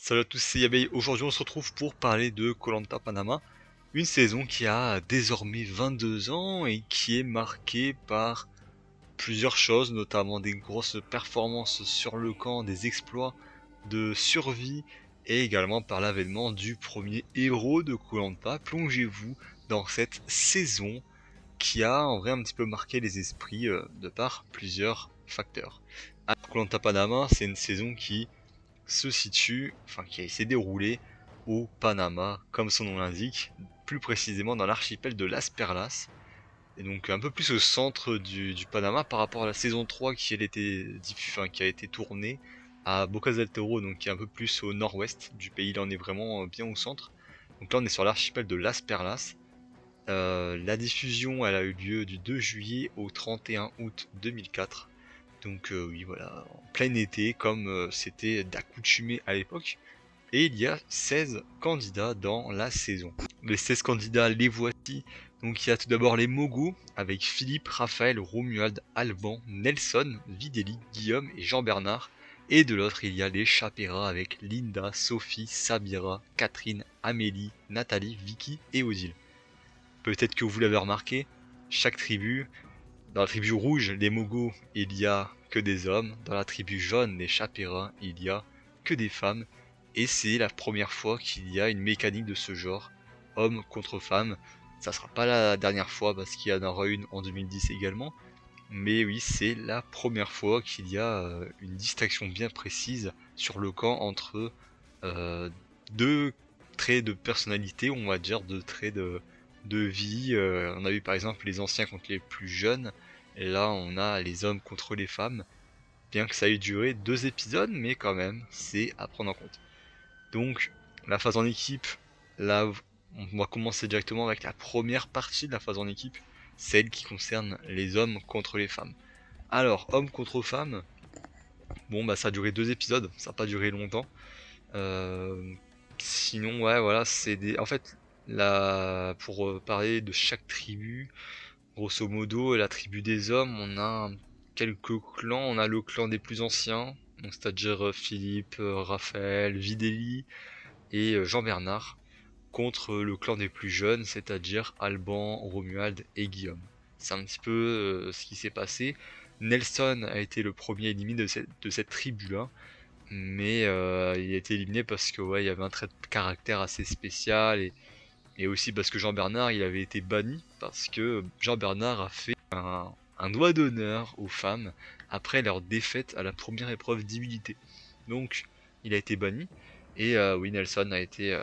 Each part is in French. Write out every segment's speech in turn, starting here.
Salut à tous, c'est Yabei. Aujourd'hui, on se retrouve pour parler de koh Panama, une saison qui a désormais 22 ans et qui est marquée par plusieurs choses, notamment des grosses performances sur le camp, des exploits de survie et également par l'avènement du premier héros de koh. Plongez-vous dans cette saison qui a en vrai un petit peu marqué les esprits de par plusieurs facteurs. koh Panama, c'est une saison qui s'est déroulé au Panama, comme son nom l'indique, plus précisément dans l'archipel de Las Perlas, et donc un peu plus au centre du Panama par rapport à la saison 3 qui a été tournée à Bocas del Toro, donc qui est un peu plus au nord-ouest du pays. Là on est vraiment bien au centre. Donc là on est sur l'archipel de Las Perlas. La diffusion elle a eu lieu du 2 juillet au 31 août 2004. Donc oui voilà, en plein été comme c'était d'accoutumé à l'époque. Et il y a 16 candidats dans la saison. Les 16 candidats, les voici. Donc il y a tout d'abord les Mogos avec Philippe, Raphaël, Romuald, Alban, Nelson, Videli, Guillaume et Jean-Bernard. Et de l'autre il y a les Chapéras avec Linda, Sophie, Sabira, Catherine, Amélie, Nathalie, Vicky et Odile. Peut-être que vous l'avez remarqué, chaque tribu, dans la tribu rouge, les Mogos, il y a que des hommes. Dans la tribu jaune, les Chapéras, il y a que des femmes. Et c'est la première fois qu'il y a une mécanique de ce genre, homme contre femme. Ça sera pas la dernière fois parce qu'il y en aura une en 2010 également. Mais oui, c'est la première fois qu'il y a une distinction bien précise sur le camp entre euh, deux traits de personnalité, on va dire, deux traits de vie. On a vu par exemple les anciens contre les plus jeunes, et là on a les hommes contre les femmes. Bien que ça ait duré 2 épisodes, mais quand même, c'est à prendre en compte. Donc, la phase en équipe, là, on va commencer directement avec la première partie de la phase en équipe, celle qui concerne les hommes contre les femmes. Alors, hommes contre femmes, bon bah ça a duré 2 épisodes, ça n'a pas duré longtemps. Euh, Sinon, ouais, voilà, c'est des. En fait, pour parler de chaque tribu, grosso modo, la tribu des hommes, on a quelques clans. On a le clan des plus anciens, donc c'est-à-dire Philippe, Raphaël, Videli et Jean-Bernard, contre le clan des plus jeunes, c'est-à-dire Alban, Romuald et Guillaume. C'est un petit peu ce qui s'est passé. Nelson a été le premier éliminé de cette tribu-là, mais il a été éliminé parce que ouais, il y avait un trait de caractère assez spécial et aussi parce que Jean-Bernard il avait été banni parce que Jean-Bernard a fait un doigt d'honneur aux femmes après leur défaite à la première épreuve d'immunité. Donc il a été banni et oui, Nelson a été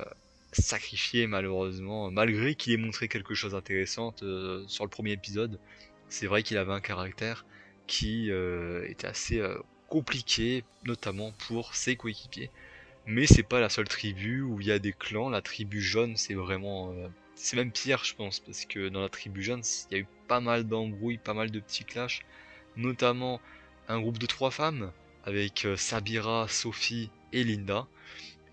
sacrifié malheureusement, malgré qu'il ait montré quelque chose d'intéressant sur le premier épisode. C'est vrai qu'il avait un caractère qui était assez compliqué, notamment pour ses coéquipiers. Mais c'est pas la seule tribu où il y a des clans. La tribu jaune, c'est vraiment, c'est même pire, je pense, parce que dans la tribu jaune, il y a eu pas mal d'embrouilles, pas mal de petits clashs, notamment un groupe de 3 femmes avec Sabira, Sophie et Linda,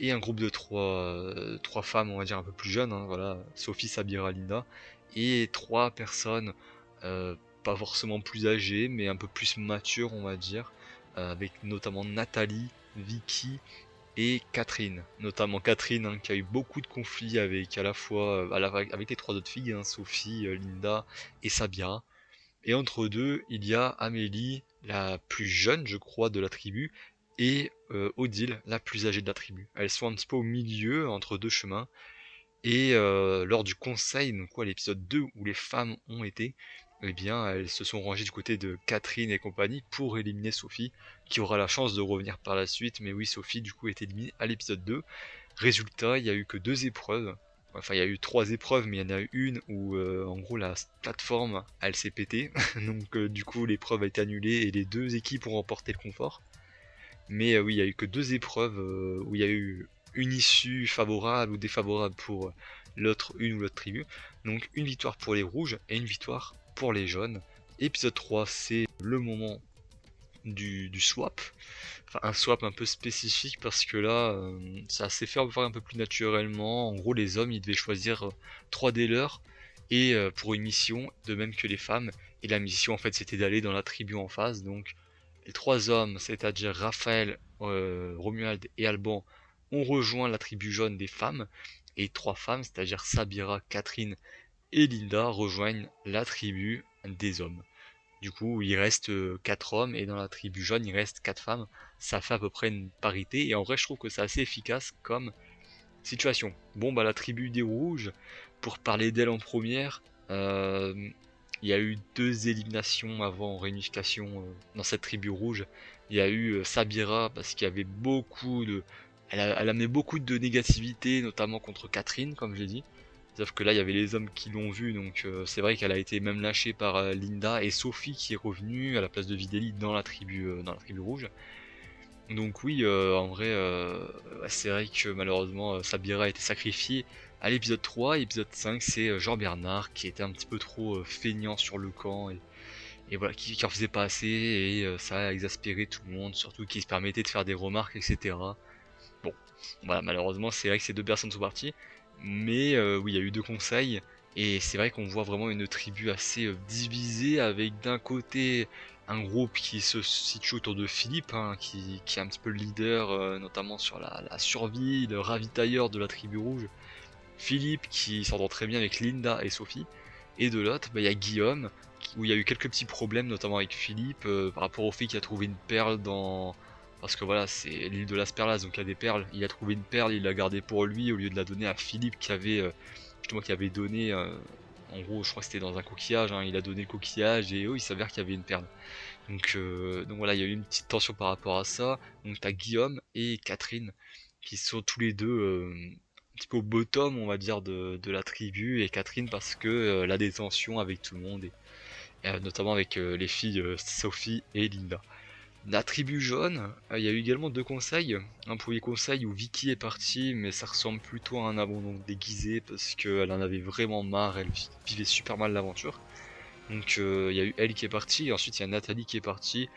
et un groupe de trois femmes, on va dire un peu plus jeunes, hein, voilà, Sophie, Sabira, Linda, et 3 personnes, euh, pas forcément plus âgées, mais un peu plus matures, on va dire, avec notamment Nathalie, Vicky et Catherine, notamment Catherine hein, qui a eu beaucoup de conflits avec à la fois avec les 3 autres filles, hein, Sophie, Linda et Sabira. Et entre deux, il y a Amélie, la plus jeune, je crois, de la tribu, et Odile, la plus âgée de la tribu. Elles sont un petit peu au milieu, entre deux chemins. Et lors du conseil, donc quoi, l'épisode 2 où les femmes ont été, eh bien, elles se sont rangées du côté de Catherine et compagnie pour éliminer Sophie, qui aura la chance de revenir par la suite. Mais oui, Sophie, du coup, est éliminée à l'épisode 2. Résultat, il y a eu que 2 épreuves. Enfin, il y a eu 3 épreuves, mais il y en a eu une où, en gros, la plateforme, elle s'est pétée. Donc, du coup, l'épreuve a été annulée et les 2 équipes ont remporté le confort. Mais oui, il y a eu que 2 épreuves où il y a eu une issue favorable ou défavorable pour une ou l'autre tribu. Donc une victoire pour les rouges et une victoire pour les jaunes. Épisode 3, c'est le moment du swap. Enfin, un swap un peu spécifique parce que là, ça s'est fait voir un peu plus naturellement. En gros, les hommes, ils devaient choisir 3 des leurs et pour une mission, de même que les femmes. Et la mission, en fait, c'était d'aller dans la tribu en face. Donc, les 3 hommes, c'est-à-dire Raphaël, Romuald et Alban, on rejoint la tribu jaune des femmes, et 3 femmes, c'est-à-dire Sabira, Catherine et Linda, rejoignent la tribu des hommes. Du coup, il reste 4 hommes, et dans la tribu jaune, il reste 4 femmes. Ça fait à peu près une parité, et en vrai, je trouve que c'est assez efficace comme situation. Bon, bah la tribu des rouges, pour parler d'elle en première, il y a eu 2 éliminations avant réunification dans cette tribu rouge. Il y a eu Sabira, parce qu'il y avait beaucoup de... Elle a mis beaucoup de négativité, notamment contre Catherine, comme j'ai dit. Sauf que là, il y avait les hommes qui l'ont vu, donc c'est vrai qu'elle a été même lâchée par Linda et Sophie qui est revenue à la place de Videli dans la tribu rouge. Donc oui, en vrai, c'est vrai que malheureusement Sabira a été sacrifiée à l'épisode 3. Épisode 5, c'est Jean-Bernard qui était un petit peu trop feignant sur le camp et voilà, qui en faisait pas assez, et ça a exaspéré tout le monde, surtout qu'il se permettait de faire des remarques, etc. Bon, voilà, malheureusement, c'est vrai que ces 2 personnes sont parties, mais oui, il y a eu 2 conseils, et c'est vrai qu'on voit vraiment une tribu assez divisée, avec d'un côté un groupe qui se situe autour de Philippe, hein, qui est un petit peu le leader, notamment sur la survie, le ravitailleur de la tribu rouge. Philippe qui s'entend très bien avec Linda et Sophie, et de l'autre, bah, il y a Guillaume, où il y a eu quelques petits problèmes, notamment avec Philippe, par rapport au fait qu'il a trouvé une perle dans... Parce que voilà, c'est l'île de Las Perlas, donc il y a des perles. Il a trouvé une perle, il l'a gardée pour lui, au lieu de la donner à Philippe qui avait, justement, qui avait donné... en gros, je crois que c'était dans un coquillage, hein, il a donné le coquillage, et il s'avère qu'il y avait une perle. Donc voilà, il y a eu une petite tension par rapport à ça. Donc t'as Guillaume et Catherine qui sont tous les deux un petit peu au bottom, on va dire, de la tribu. Et Catherine parce que elle a des tensions avec tout le monde, et, notamment avec les filles Sophie et Linda. La tribu jaune, il y a eu également 2 conseils. Un premier conseil où Vicky est partie, mais ça ressemble plutôt à un abandon déguisé parce qu'elle en avait vraiment marre, elle vivait super mal l'aventure. Donc il y a eu elle qui est partie, et ensuite il y a Nathalie qui est partie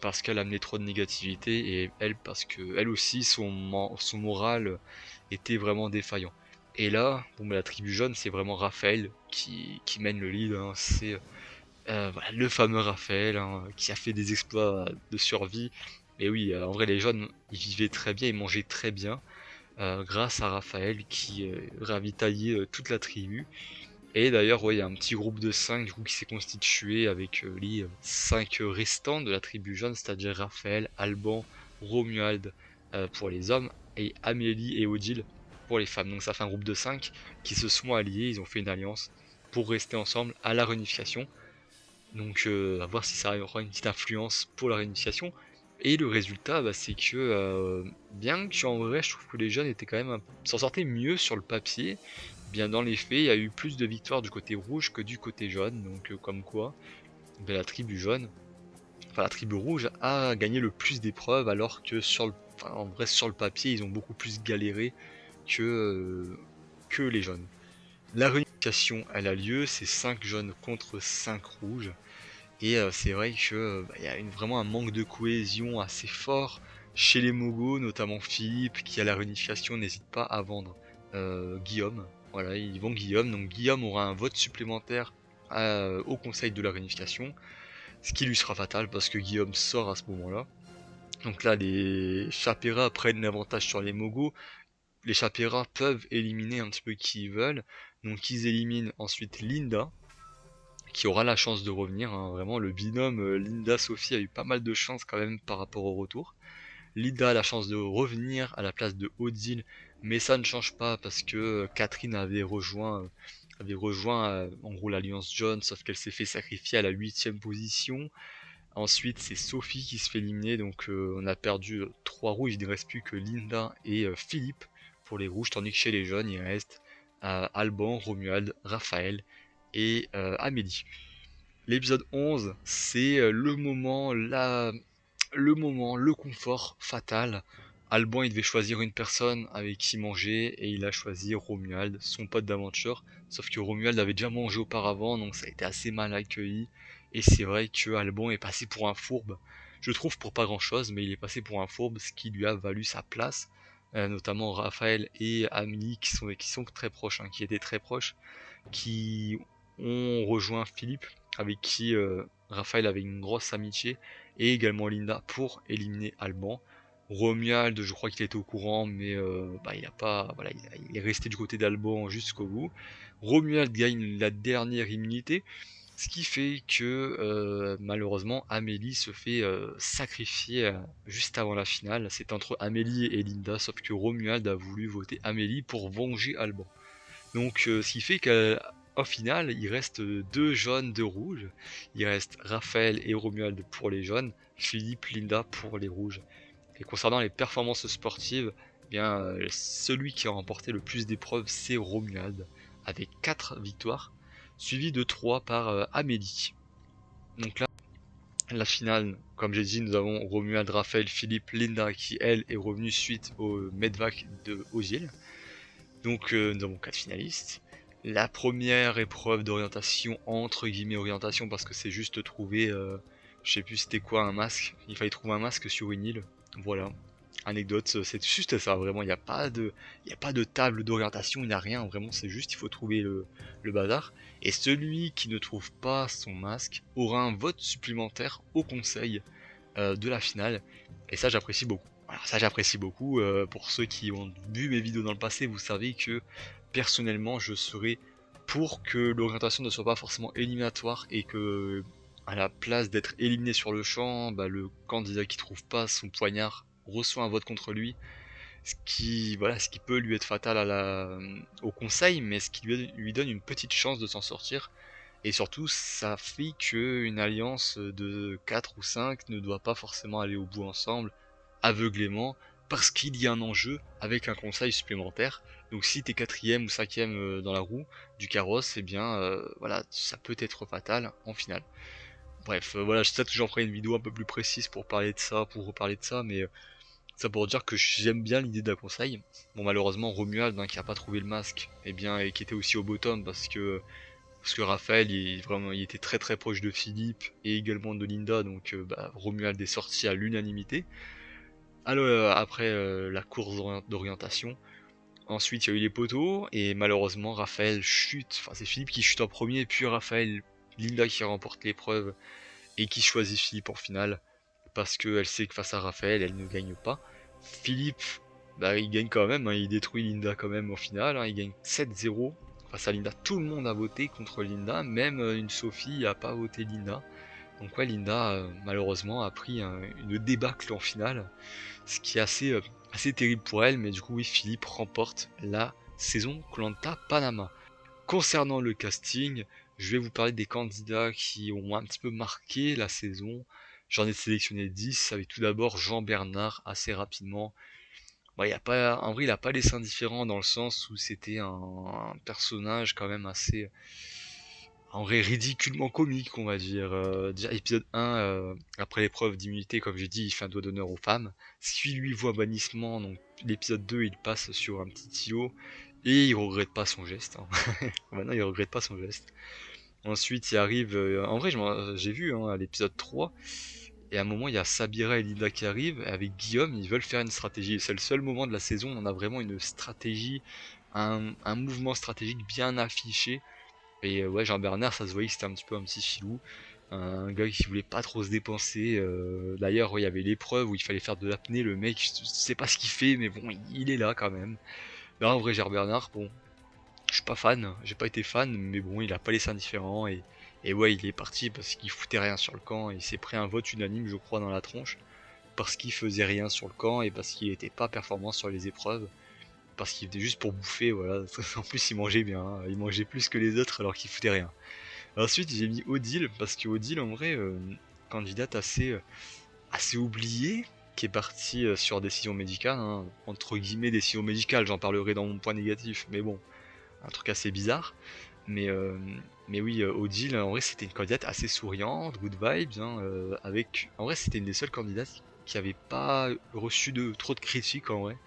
parce qu'elle amenait trop de négativité, et elle parce que elle aussi son moral était vraiment défaillant. Et là, bon, bah, la tribu jaune, c'est vraiment Raphaël qui mène le lead, hein. C'est voilà, le fameux Raphaël, hein, qui a fait des exploits de survie. Et oui, en vrai les jaunes ils vivaient très bien, ils mangeaient très bien grâce à Raphaël qui ravitaillait toute la tribu. Et d'ailleurs, ouais, il y a un petit groupe de 5 du coup, qui s'est constitué avec les 5 restants de la tribu jaune, c'est-à-dire Raphaël, Alban, Romuald pour les hommes, et Amélie et Odile pour les femmes. Donc ça fait un groupe de 5 qui se sont alliés, ils ont fait une alliance pour rester ensemble à la réunification. Donc à voir si ça aura une petite influence pour la réunification. Et le résultat, bah, c'est que bien que en vrai je trouve que les jeunes étaient quand même s'en sortaient mieux sur le papier, bien dans les faits il y a eu plus de victoires du côté rouge que du côté jaune. Donc comme quoi bah, la tribu jaune, enfin la tribu rouge a gagné le plus d'épreuves, alors que en vrai sur le papier ils ont beaucoup plus galéré que les jaunes. La réunification elle a lieu, c'est 5 jaunes contre 5 rouges. Et c'est vrai que bah, y a vraiment un manque de cohésion assez fort chez les Mogos, notamment Philippe, qui à la réunification n'hésite pas à vendre Guillaume. Voilà, ils vendent Guillaume, donc Guillaume aura un vote supplémentaire au conseil de la réunification, ce qui lui sera fatal parce que Guillaume sort à ce moment-là. Donc là, les Chapéras prennent l'avantage sur les Mogos. Les Chapéras peuvent éliminer un petit peu qui ils veulent, donc ils éliminent ensuite Linda, qui aura la chance de revenir, hein. Vraiment, le binôme Linda-Sophie a eu pas mal de chance quand même par rapport au retour. Linda a la chance de revenir à la place de Odile, mais ça ne change pas parce que Catherine avait rejoint en gros l'Alliance Jaune, sauf qu'elle s'est fait sacrifier à la 8ème position. Ensuite, c'est Sophie qui se fait éliminer, donc on a perdu 3 rouges, il ne reste plus que Linda et Philippe pour les rouges, tandis que chez les jaunes, il reste Alban, Romuald, Raphaël et Amélie. L'épisode 11, c'est le confort fatal. Alban, il devait choisir une personne avec qui manger, et il a choisi Romuald, son pote d'aventure. Sauf que Romuald avait déjà mangé auparavant, donc ça a été assez mal accueilli. Et c'est vrai que Alban est passé pour un fourbe. Je trouve pour pas grand chose, mais il est passé pour un fourbe, ce qui lui a valu sa place. Notamment Raphaël et Amélie qui sont très proches, hein, qui étaient très proches, qui ont rejoint Philippe, avec qui Raphaël avait une grosse amitié, et également Linda pour éliminer Alban. Romuald, je crois qu'il était au courant, mais bah, il a pas, voilà, il est resté du côté d'Alban jusqu'au bout. Romuald gagne la dernière immunité, ce qui fait que malheureusement Amélie se fait sacrifier juste avant la finale. C'est entre Amélie et Linda, sauf que Romuald a voulu voter Amélie pour venger Alban. Donc ce qui fait qu'au final, il reste deux jaunes, deux rouges. Il reste Raphaël et Romuald pour les jaunes, Philippe, Linda pour les rouges. Et concernant les performances sportives, eh bien celui qui a remporté le plus d'épreuves, c'est Romuald, avec 4 victoires, suivi de 3 par Amélie. Donc là, la finale, comme j'ai dit, nous avons Romuald, Raphaël, Philippe, Linda qui elle est revenue suite au Medvac de Ozil. Donc nous avons 4 finalistes. La première épreuve d'orientation, entre guillemets orientation, parce que c'est juste trouver, je sais plus c'était quoi, un masque. Il fallait trouver un masque sur une île. Voilà. Anecdote, c'est juste ça, vraiment, il y a pas de table d'orientation, il n'y a rien, vraiment, c'est juste, il faut trouver le bazar. Et celui qui ne trouve pas son masque aura un vote supplémentaire au conseil de la finale. Et ça, j'apprécie beaucoup. Alors ça, j'apprécie beaucoup. Pour ceux qui ont vu mes vidéos dans le passé, vous savez que personnellement, je serais pour que l'orientation ne soit pas forcément éliminatoire et que, à la place d'être éliminé sur le champ, bah, le candidat qui trouve pas son poignard reçoit un vote contre lui, voilà, ce qui peut lui être fatal au conseil, mais ce qui lui donne une petite chance de s'en sortir. Et surtout, ça fait qu'une alliance de 4 ou 5 ne doit pas forcément aller au bout ensemble, aveuglément, parce qu'il y a un enjeu avec un conseil supplémentaire. Donc si t'es quatrième ou cinquième dans la roue du carrosse, eh bien voilà, ça peut être fatal en finale. Bref, voilà, je sais que j'en ferai une vidéo un peu plus précise pour parler de ça, pour reparler de ça, mais ça pour dire que j'aime bien l'idée d'un conseil. Bon, malheureusement, Romuald, hein, qui a pas trouvé le masque, eh bien, et qui était aussi au bottom parce que Raphaël, il était très très proche de Philippe et également de Linda, donc bah, Romuald est sorti à l'unanimité. Alors après la course d'orientation, ensuite il y a eu les poteaux et malheureusement Raphaël chute. Enfin, c'est Philippe qui chute en premier, puis Raphaël, Linda qui remporte l'épreuve et qui choisit Philippe en finale parce qu'elle sait que face à Raphaël, elle ne gagne pas. Philippe, bah, il gagne quand même, hein, il détruit Linda quand même au final, hein, il gagne 7-0 face à Linda. Tout le monde a voté contre Linda, même une Sophie a pas voté Linda. Donc ouais, Linda malheureusement a pris une débâcle en finale, ce qui est assez terrible pour elle, mais du coup oui, Philippe remporte la saison Koh-Lanta Panama. Concernant le casting, je vais vous parler des candidats qui ont un petit peu marqué la saison. J'en ai sélectionné 10, avec tout d'abord Jean Bernard, assez rapidement. Bon, en vrai, il a pas laissé indifférent dans le sens où c'était un personnage quand même assez, en vrai, ridiculement comique, on va dire. Déjà, épisode 1, après l'épreuve d'immunité, comme j'ai dit, il fait un doigt d'honneur aux femmes. Si lui voit bannissement, donc l'épisode 2, il passe sur un petit îlot et il regrette pas son geste, hein. Maintenant, il regrette pas son geste. Ensuite, il arrive. En vrai, j'ai vu hein, à l'épisode 3, et à un moment, il y a Sabira et Linda qui arrivent. Avec Guillaume, ils veulent faire une stratégie. C'est le seul moment de la saison où on a vraiment une stratégie, un mouvement stratégique bien affiché. Et ouais, Jean-Bernard, ça se voyait que c'était un petit peu un petit filou. Un gars qui voulait pas trop se dépenser. D'ailleurs, ouais, il y avait l'épreuve où il fallait faire de l'apnée. Le mec, je sais pas ce qu'il fait, mais bon, il est là quand même. Là, en vrai, Jean-Bernard, bon, je suis pas fan, j'ai pas été fan, mais bon, il a pas laissé indifférent et ouais, il est parti parce qu'il foutait rien sur le camp et il s'est pris un vote unanime, je crois, dans la tronche parce qu'il faisait rien sur le camp et parce qu'il était pas performant sur les épreuves, parce qu'il venait juste pour bouffer, voilà. En plus, il mangeait bien, hein. Il mangeait plus que les autres alors qu'il foutait rien. Ensuite, j'ai mis Odile parce que Odile, en vrai, candidate assez oubliée, qui est partie sur décision médicale, hein. Entre guillemets décision médicale, j'en parlerai dans mon point négatif, mais bon, un truc assez bizarre. Mais, euh, mais oui, Odile, en vrai, c'était une candidate assez souriante, good vibes, hein, en vrai, c'était une des seules candidates qui avait pas reçu trop de critiques, en vrai.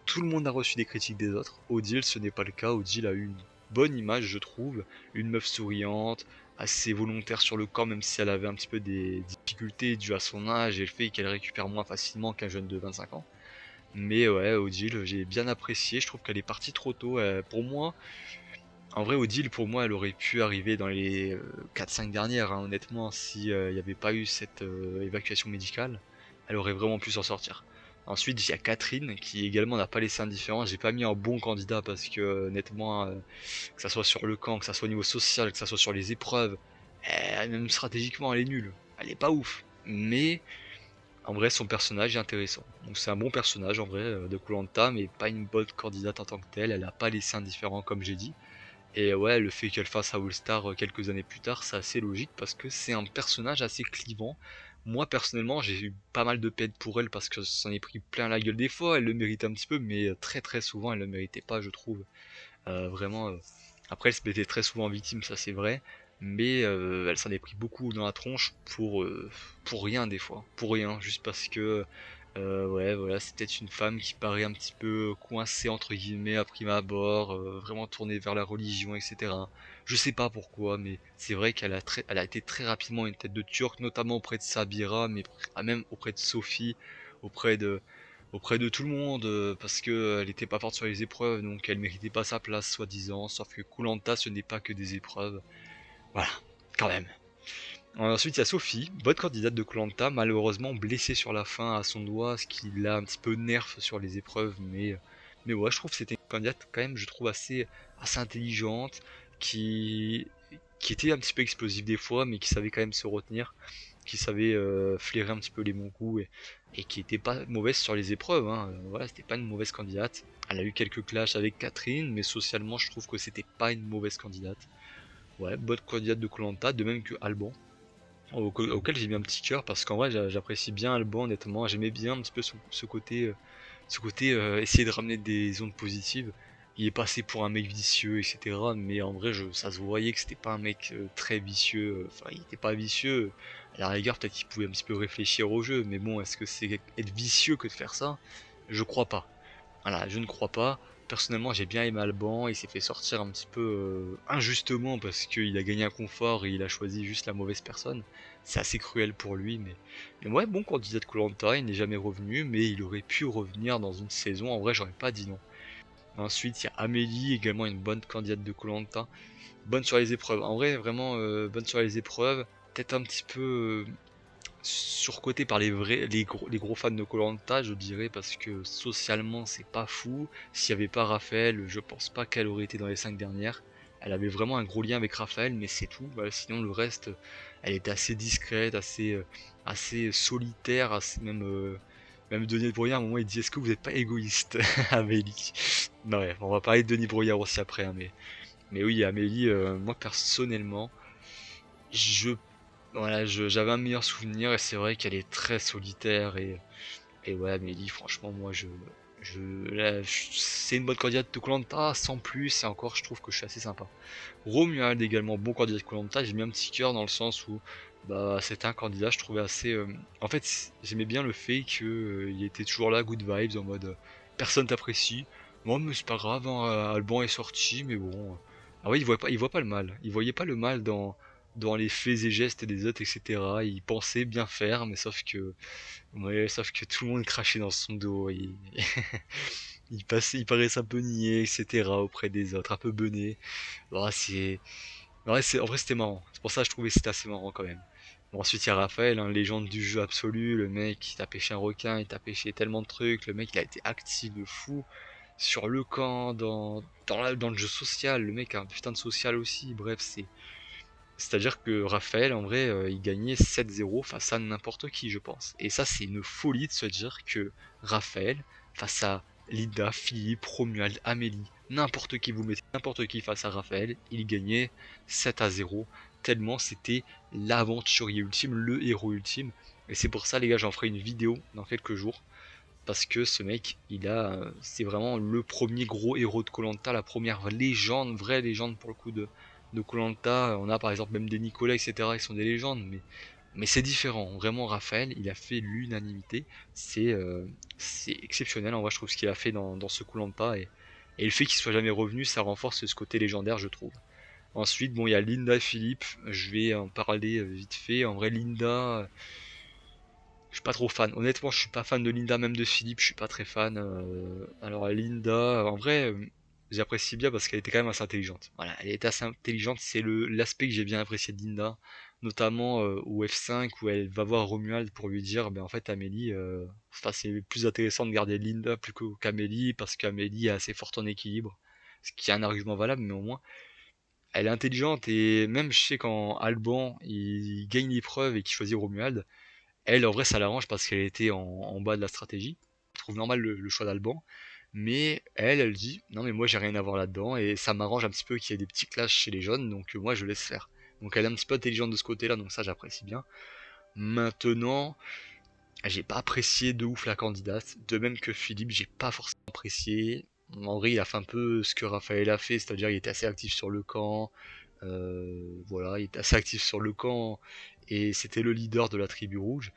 Tout le monde a reçu des critiques des autres. Odile, ce n'est pas le cas. Odile a eu une bonne image, je trouve. Une meuf souriante, assez volontaire sur le corps, même si elle avait un petit peu des difficultés dues à son âge et le fait qu'elle récupère moins facilement qu'un jeune de 25 ans. Mais ouais, Odile, j'ai bien apprécié. Je trouve qu'elle est partie trop tôt. Pour moi, en vrai, Odile, pour moi, elle aurait pu arriver dans les 4-5 dernières, hein, honnêtement, si il n'y avait pas eu cette évacuation médicale, elle aurait vraiment pu s'en sortir. Ensuite, il y a Catherine qui également n'a pas laissé indifférent. J'ai pas mis un bon candidat parce que honnêtement, que ça soit sur le camp, que ça soit au niveau social, que ça soit sur les épreuves, même stratégiquement, elle est nulle. Elle est pas ouf. Mais en vrai, son personnage est intéressant. Donc c'est un bon personnage en vrai de koh, mais pas une bonne candidate en tant que telle. Elle a pas laissé indifférent comme j'ai dit. Et ouais, le fait qu'elle fasse All Star quelques années plus tard, c'est assez logique parce que c'est un personnage assez clivant. Moi personnellement, j'ai eu pas mal de peine pour elle parce que s'en est pris plein la gueule des fois. Elle le méritait un petit peu, mais très très souvent, elle le méritait pas, je trouve. Vraiment. Après, elle se mettait très souvent en victime, ça c'est vrai. Mais elle s'en est pris beaucoup dans la tronche pour rien des fois. Pour rien, juste parce que ouais, voilà, c'est peut-être une femme qui paraît un petit peu coincée entre guillemets à prime abord, vraiment tournée vers la religion, etc. Je sais pas pourquoi, mais c'est vrai elle a été très rapidement une tête de turc, notamment auprès de Sabira, mais même auprès de Sophie, auprès de, auprès de tout le monde, parce que elle était pas forte sur les épreuves, donc elle méritait pas sa place, soi-disant. Sauf que koh ce n'est pas que des épreuves. Voilà, quand même. Ensuite, il y a Sophie, bonne candidate de koh, malheureusement blessée sur la fin à son doigt, ce qui l'a un petit peu nerf sur les épreuves, mais ouais, je trouve que c'était une candidate quand même, je trouve assez intelligente, qui, qui était un petit peu explosive des fois, mais qui savait quand même se retenir, qui savait flairer un petit peu les bons coups, et qui était pas mauvaise sur les épreuves, hein. Voilà, c'était pas une mauvaise candidate. Elle a eu quelques clashs avec Catherine, mais socialement, je trouve que c'était pas une mauvaise candidate. Ouais, bonne candidate de koh, de même que Alban auquel j'ai mis un petit cœur parce qu'en vrai j'apprécie bien Alban honnêtement, j'aimais bien un petit peu ce côté essayer de ramener des ondes positives. Il est passé pour un mec vicieux etc, mais en vrai ça se voyait que c'était pas un mec très vicieux, enfin il était pas vicieux, à la rigueur peut-être qu'il pouvait un petit peu réfléchir au jeu, mais bon est-ce que c'est être vicieux que de faire ça? Je crois pas. Voilà, je ne crois pas. Personnellement, j'ai bien aimé Alban. Il s'est fait sortir un petit peu injustement parce qu'il a gagné un confort et il a choisi juste la mauvaise personne. C'est assez cruel pour lui, mais ouais, bon candidat de koh, il n'est jamais revenu, mais il aurait pu revenir dans une saison. En vrai, j'aurais pas dit non. Ensuite, il y a Amélie, également une bonne candidate de koh, bonne sur les épreuves. En vrai, vraiment bonne sur les épreuves. Peut-être un petit peu surcoté par les gros fans de koh, je dirais, parce que socialement c'est pas fou. S'il y avait pas Raphaël, je pense pas qu'elle aurait été dans les 5 dernières. Elle avait vraiment un gros lien avec Raphaël, mais c'est tout. Voilà, sinon le reste, elle était assez discrète, assez solitaire, même Denis Brognard à un moment il dit est-ce que vous n'êtes pas égoïste Amélie. Non, ouais, on va parler de Denis Brognard aussi après, hein, mais oui Amélie, moi personnellement, je voilà, j'avais un meilleur souvenir et c'est vrai qu'elle est très solitaire et ouais, Amélie, franchement, moi, c'est une bonne candidate de koh sans plus et encore, je trouve que je suis assez sympa. Romuald également, bon candidat de koh, j'ai mis un petit cœur dans le sens où bah c'était un candidat, je trouvais assez. En fait, j'aimais bien le fait que il était toujours là, good vibes, en mode personne t'apprécie. Moi, mais c'est pas grave, hein, Alban est sorti, mais bon. Ah ouais, il voit pas le mal. Il voyait pas le mal dans les faits et gestes des autres, etc. Il pensait bien faire, mais sauf que tout le monde crachait dans son dos. Il paraissait un peu niais, etc. auprès des autres, un peu bené. Bon, en vrai, c'était marrant. C'est pour ça que je trouvais que c'était assez marrant quand même. Bon, ensuite, il y a Raphaël, hein, légende du jeu absolu. Le mec, il t'a pêché un requin, il t'a pêché tellement de trucs. Le mec, il a été actif de fou sur le camp, dans le jeu social. Le mec a un putain de social aussi. Bref, c'est-à-dire que Raphaël, en vrai, il gagnait 7-0 face à n'importe qui, je pense. Et ça, c'est une folie de se dire que Raphaël, face à Linda, Philippe, Romuald, Amélie, n'importe qui, vous mettez n'importe qui face à Raphaël, il gagnait 7-0, tellement c'était l'aventurier ultime, le héros ultime. Et c'est pour ça, les gars, j'en ferai une vidéo dans quelques jours. Parce que ce mec, c'est vraiment le premier gros héros de koh, la première légende, vraie légende pour le coup de koh. On a par exemple même des Nicolas, etc. Ils sont des légendes, mais c'est différent. Vraiment, Raphaël, il a fait l'unanimité. C'est exceptionnel. En vrai, je trouve ce qu'il a fait dans ce koh, et le fait qu'il soit jamais revenu, ça renforce ce côté légendaire, je trouve. Ensuite, bon, il y a Linda et Philippe. Je vais en parler vite fait. En vrai, Linda, je suis pas trop fan. Honnêtement, je suis pas fan de Linda, même de Philippe, je suis pas très fan. Alors Linda, en vrai, j'apprécie bien parce qu'elle était quand même assez intelligente. Voilà, elle était assez intelligente, c'est l'aspect que j'ai bien apprécié de Linda. notamment au F5 où elle va voir Romuald pour lui dire ben en fait Amélie, enfin, c'est plus intéressant de garder Linda plutôt qu'Amélie parce qu'Amélie est assez forte en équilibre, ce qui est un argument valable, mais au moins elle est intelligente. Et même je sais quand Alban il gagne l'épreuve et qu'il choisit Romuald, elle en vrai ça l'arrange parce qu'elle était en bas de la stratégie. Je trouve normal le choix d'Alban, mais elle dit non mais moi j'ai rien à voir là-dedans et ça m'arrange un petit peu qu'il y ait des petits clashs chez les jeunes, donc moi je laisse faire. Donc elle est un petit peu intelligente de ce côté-là, donc ça j'apprécie bien. Maintenant, j'ai pas apprécié de ouf la candidate, de même que Philippe, j'ai pas forcément apprécié. En vrai, il a fait un peu ce que Raphaël a fait, c'est-à-dire il était assez actif sur le camp, voilà, il était assez actif sur le camp et c'était le leader de la tribu rouge.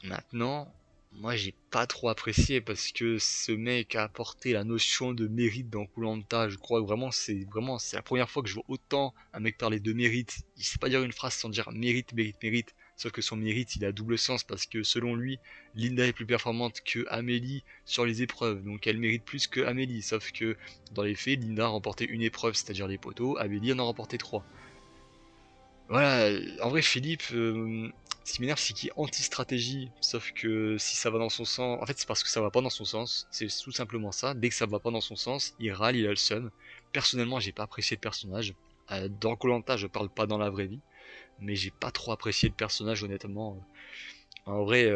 Maintenant, moi j'ai pas trop apprécié parce que ce mec a apporté la notion de mérite dans koh. Je crois que vraiment c'est la première fois que je vois autant un mec parler de mérite. Il sait pas dire une phrase sans dire mérite, mérite, mérite. Sauf que son mérite il a double sens parce que selon lui, Linda est plus performante que Amélie sur les épreuves. Donc elle mérite plus que Amélie. Sauf que dans les faits, Linda a remporté une épreuve, c'est-à-dire les poteaux, Amélie en a remporté trois. Voilà, en vrai, Philippe, ce qui m'énerve, c'est qu'il est anti-stratégie. Sauf que si ça va dans son sens, en fait, c'est parce que ça va pas dans son sens. C'est tout simplement ça. Dès que ça va pas dans son sens, il râle, il a le seum. Personnellement, j'ai pas apprécié le personnage. Dans koh je parle pas dans la vraie vie, mais j'ai pas trop apprécié le personnage, honnêtement. En vrai,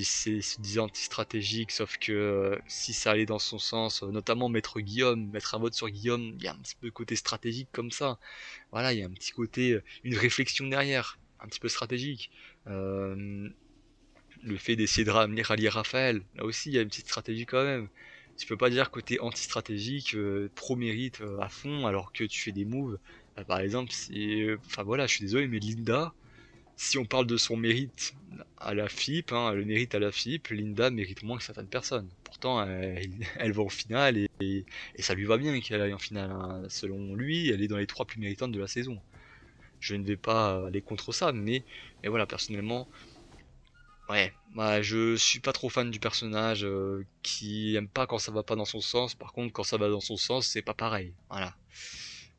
c'est se disait anti-stratégique, sauf que si ça allait dans son sens, notamment mettre un vote sur Guillaume, il y a un petit peu côté stratégique comme ça. Voilà, il y a un petit côté, une réflexion derrière, un petit peu stratégique. Euh, le fait d'essayer de rallier Raphaël, là aussi il y a une petite stratégie quand même. Tu peux pas dire côté anti-stratégique, pro mérite à fond alors que tu fais des moves. Par exemple, enfin voilà, je suis désolé, mais Linda, si on parle de son mérite à la FIP, hein, le mérite à la FIP, Linda mérite moins que certaines personnes. Pourtant, elle va en finale et ça lui va bien qu'elle aille en finale, hein. Selon lui, elle est dans les trois plus méritantes de la saison. Je ne vais pas aller contre ça, mais voilà, personnellement, ouais, bah, je suis pas trop fan du personnage qui aime pas quand ça va pas dans son sens. Par contre, quand ça va dans son sens, c'est pas pareil. Voilà.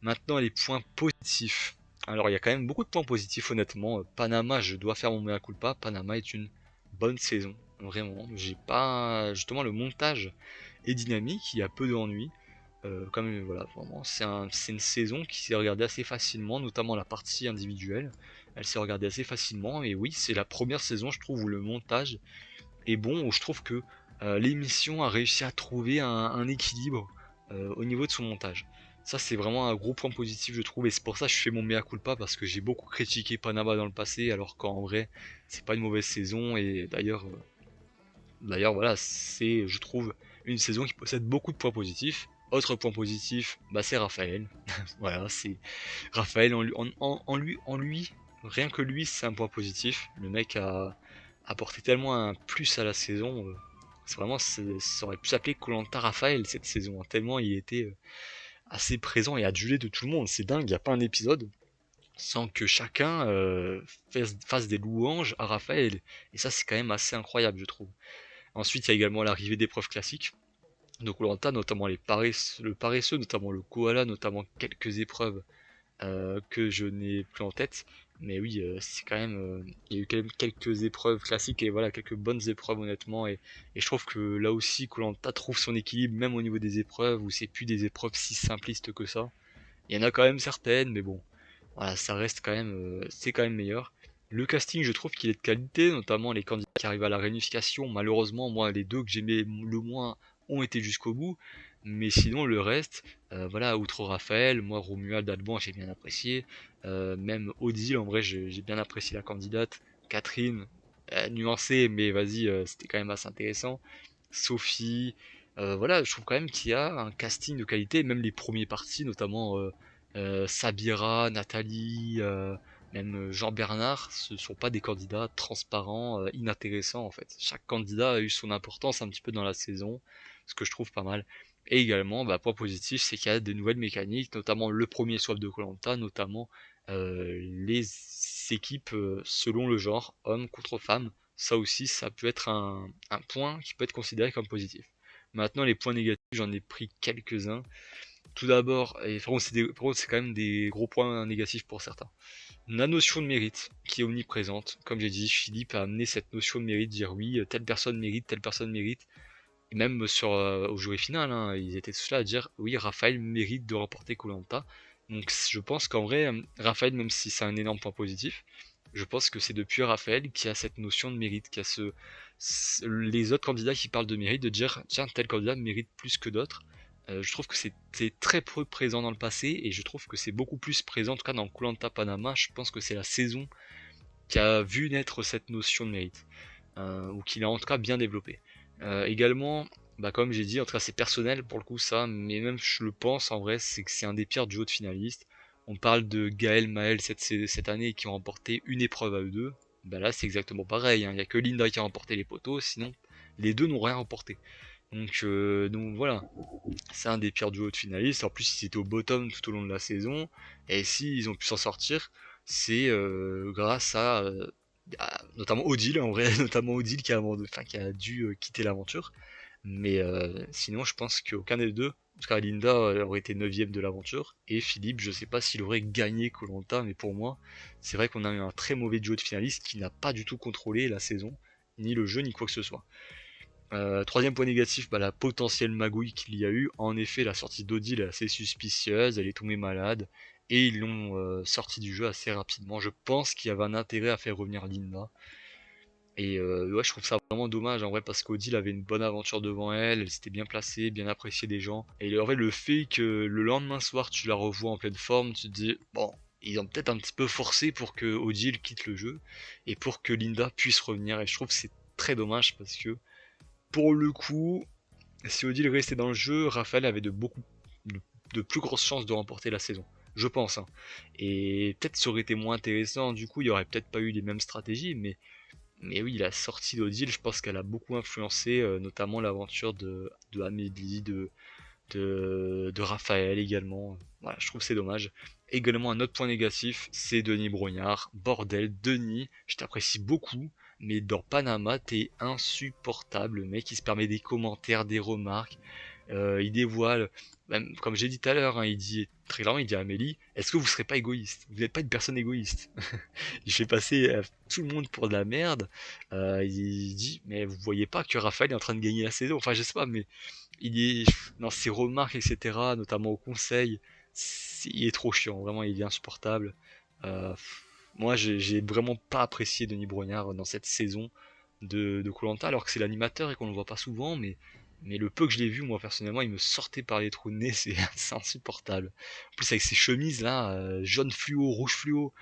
Maintenant, les points positifs. Alors, il y a quand même beaucoup de points positifs, honnêtement. Panama, je dois faire mon mea culpa. Panama est une bonne saison, vraiment. J'ai pas, justement, le montage est dynamique, il y a peu d'ennuis. Comme voilà, vraiment, c'est une saison qui s'est regardée assez facilement, notamment la partie individuelle. Elle s'est regardée assez facilement, et oui, c'est la première saison, je trouve, où le montage est bon, où je trouve que l'émission a réussi à trouver un équilibre au niveau de son montage. Ça, c'est vraiment un gros point positif, je trouve, et c'est pour ça que je fais mon mea culpa, parce que j'ai beaucoup critiqué Panama dans le passé, alors qu'en vrai, c'est pas une mauvaise saison, et d'ailleurs, voilà, c'est, je trouve, une saison qui possède beaucoup de points positifs. Autre point positif, bah, c'est Raphaël. Voilà, c'est Raphaël en lui, rien que lui, c'est un point positif. Le mec a apporté tellement un plus à la saison. C'est vraiment, ça aurait pu s'appeler koh Raphaël cette saison, hein, tellement il était assez présent et adulé de tout le monde. C'est dingue, il n'y a pas un épisode sans que chacun fasse des louanges à Raphaël. Et ça, c'est quand même assez incroyable, je trouve. Ensuite, il y a également l'arrivée d'épreuves classiques de koh notamment le paresseux, notamment le koala, notamment quelques épreuves que je n'ai plus en tête. Mais oui, c'est quand même, il y a eu quand même quelques épreuves classiques et voilà, quelques bonnes épreuves honnêtement. Et je trouve que là aussi, koh trouve son équilibre, même au niveau des épreuves, où c'est plus des épreuves si simplistes que ça. Il y en a quand même certaines, mais bon, voilà, ça reste quand même, c'est quand même meilleur. Le casting, je trouve qu'il est de qualité, notamment les candidats qui arrivent à la réunification. Malheureusement, moi, les deux que j'aimais le moins ont été jusqu'au bout. Mais sinon, le reste, voilà, outre Raphaël, moi, Romuald Alban, j'ai bien apprécié. Même Odile, en vrai, j'ai bien apprécié la candidate. Catherine, nuancée, mais vas-y, c'était quand même assez intéressant. Sophie, voilà, je trouve quand même qu'il y a un casting de qualité, même les premiers partis, notamment Sabira, Nathalie, même Jean-Bernard, ce sont pas des candidats transparents, inintéressants en fait. Chaque candidat a eu son importance un petit peu dans la saison, ce que je trouve pas mal. Et également, bah, point positif, c'est qu'il y a des nouvelles mécaniques, notamment le premier swap de koh notamment les équipes selon le genre, homme contre femme. Ça aussi, ça peut être un point qui peut être considéré comme positif. Maintenant, les points négatifs, j'en ai pris quelques-uns. Tout d'abord, et par contre, c'est quand même des gros points négatifs pour certains. La notion de mérite qui est omniprésente. Comme j'ai dit, Philippe a amené cette notion de mérite, dire oui, telle personne mérite, telle personne mérite. Et même au jury final, hein, ils étaient tous là à dire oui, Raphaël mérite de remporter koh. Donc je pense qu'en vrai, Raphaël, même si c'est un énorme point positif, je pense que c'est depuis Raphaël qui a cette notion de mérite, qui a les autres candidats qui parlent de mérite, de dire tiens, tel candidat mérite plus que d'autres. Je trouve que c'était très peu présent dans le passé et je trouve que c'est beaucoup plus présent, en tout cas dans koh Panama. Je pense que c'est la saison qui a vu naître cette notion de mérite, ou qui l'a en tout cas bien développée. Également, bah comme j'ai dit, en tout cas c'est personnel pour le coup ça, mais même je le pense en vrai, c'est que c'est un des pires duos de finalistes. On parle de Gaël, Maël cette année qui ont remporté une épreuve à eux deux. Bah là c'est exactement pareil, hein. Il n'y a que Linda qui a remporté les poteaux, sinon les deux n'ont rien remporté. Donc voilà, c'est un des pires duos de finalistes. En plus, ils étaient au bottom tout au long de la saison. Et s'ils ont pu s'en sortir, c'est grâce notamment Odile, en vrai, notamment Odile qui a dû quitter l'aventure. Mais sinon, je pense qu'aucun des deux, parce que Linda aurait été 9ème de l'aventure. Et Philippe, je sais pas s'il aurait gagné koh, mais pour moi, c'est vrai qu'on a eu un très mauvais duo de finalistes qui n'a pas du tout contrôlé la saison, ni le jeu, ni quoi que ce soit. Troisième point négatif, bah, la potentielle magouille qu'il y a eu. En effet, la sortie d'Odile est assez suspicieuse, elle est tombée malade, et ils l'ont sorti du jeu assez rapidement. Je pense qu'il y avait un intérêt à faire revenir Linda. Et ouais, je trouve ça vraiment dommage en vrai, parce qu'Odile avait une bonne aventure devant elle, elle s'était bien placée, bien appréciée des gens. Et en vrai, le fait que le lendemain soir tu la revois en pleine forme, tu te dis, bon, ils ont peut-être un petit peu forcé pour que Odile quitte le jeu, et pour que Linda puisse revenir. Et je trouve que c'est très dommage parce que pour le coup, si Odile restait dans le jeu, Raphaël avait de plus grosses chances de remporter la saison. Je pense, hein. Et peut-être ça aurait été moins intéressant, du coup il y aurait peut-être pas eu les mêmes stratégies, mais oui, la sortie d'Odile, je pense qu'elle a beaucoup influencé, notamment l'aventure de Amélie, de Raphaël également. Voilà, je trouve que c'est dommage. Également, un autre point négatif, c'est Denis Brognard. Bordel, Denis, je t'apprécie beaucoup, mais dans Panama, t'es insupportable. Le mec, il se permet des commentaires, des remarques. Il dévoile, même, comme j'ai dit tout à l'heure, hein, il dit très clairement, il dit à Amélie, est-ce que vous serez pas égoïste? Vous n'êtes pas une personne égoïste. Il fait passer tout le monde pour de la merde. Il dit, mais vous voyez pas que Raphaël est en train de gagner la saison. Enfin, je sais pas, mais il est dans ses remarques, etc., notamment au conseil, il est trop chiant, vraiment, il est insupportable. Euh, Moi, j'ai vraiment pas apprécié Denis Brognard dans cette saison de koh, alors que c'est l'animateur et qu'on le voit pas souvent, mais le peu que je l'ai vu, moi personnellement, il me sortait par les trous de nez, c'est insupportable. En plus, avec ses chemises là, jaune fluo, rouge fluo,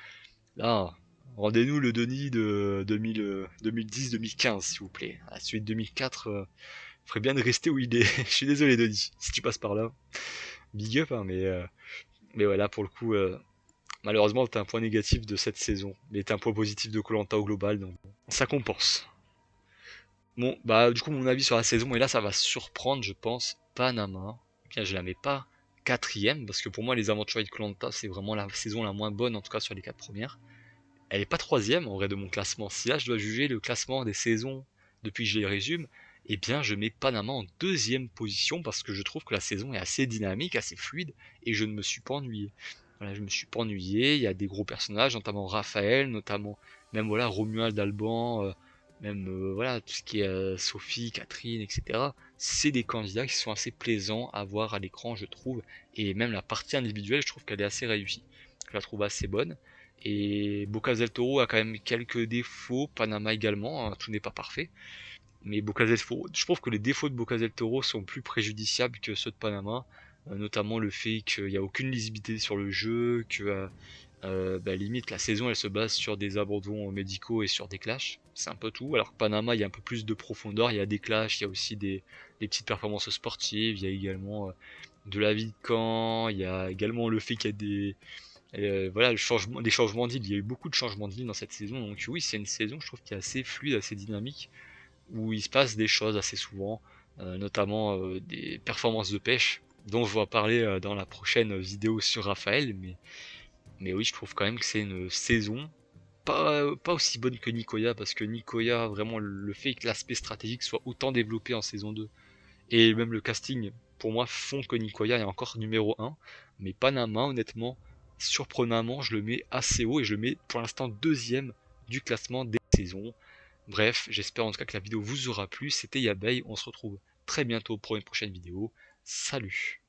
là, rendez-nous le Denis de 2010-2015, s'il vous plaît. À celui de 2004, ferait bien de rester où il est. Je suis désolé, Denis, si tu passes par là. Big up, hein, mais voilà, pour le coup, malheureusement, t'as un point négatif de cette saison, mais t'as un point positif de koh au global, donc bon, ça compense. Bon, bah, du coup, mon avis sur la saison, et là, ça va surprendre, je pense, Panama. Bien, je la mets pas quatrième, parce que pour moi, les aventures de koh, c'est vraiment la saison la moins bonne, en tout cas sur les 4 premières. Elle est pas troisième, en vrai, de mon classement. Si là, je dois juger le classement des saisons depuis que je les résume, eh bien, je mets Panama en deuxième position parce que je trouve que la saison est assez dynamique, assez fluide, et je ne me suis pas ennuyé. Voilà, je me suis pas ennuyé. Il y a des gros personnages, notamment Raphaël, notamment même voilà Romuald Alban, même voilà tout ce qui est Sophie, Catherine, etc. C'est des candidats qui sont assez plaisants à voir à l'écran, je trouve, et même la partie individuelle, je trouve qu'elle est assez réussie. Je la trouve assez bonne. Et Bocas del Toro a quand même quelques défauts, Panama également, hein, tout n'est pas parfait. Mais Bocas del Toro, je trouve que les défauts de Bocas del Toro sont plus préjudiciables que ceux de Panama, notamment le fait qu'il n'y a aucune lisibilité sur le jeu, que bah, limite la saison elle se base sur des abandons médicaux et sur des clashs, c'est un peu tout. Alors que Panama il y a un peu plus de profondeur, il y a des clashs, il y a aussi des petites performances sportives, il y a également de la vie de camp, il y a également le fait qu'il y a voilà, des changements d'île. Il y a eu beaucoup de changements d'île dans cette saison. Donc oui, c'est une saison, je trouve, qui est assez fluide, assez dynamique, où il se passe des choses assez souvent, notamment des performances de pêche, dont je vais parler dans la prochaine vidéo sur Raphaël. Mais oui, je trouve quand même que c'est une saison pas aussi bonne que Nicoya, parce que Nicoya, vraiment, le fait que l'aspect stratégique soit autant développé en saison 2, et même le casting pour moi font que Nicoya est encore numéro 1. Mais Panama, honnêtement, surprenamment, je le mets assez haut et je le mets pour l'instant deuxième du classement des saisons. Bref, j'espère en tout cas que la vidéo vous aura plu. C'était Yabeille, on se retrouve très bientôt pour une prochaine vidéo. Salut!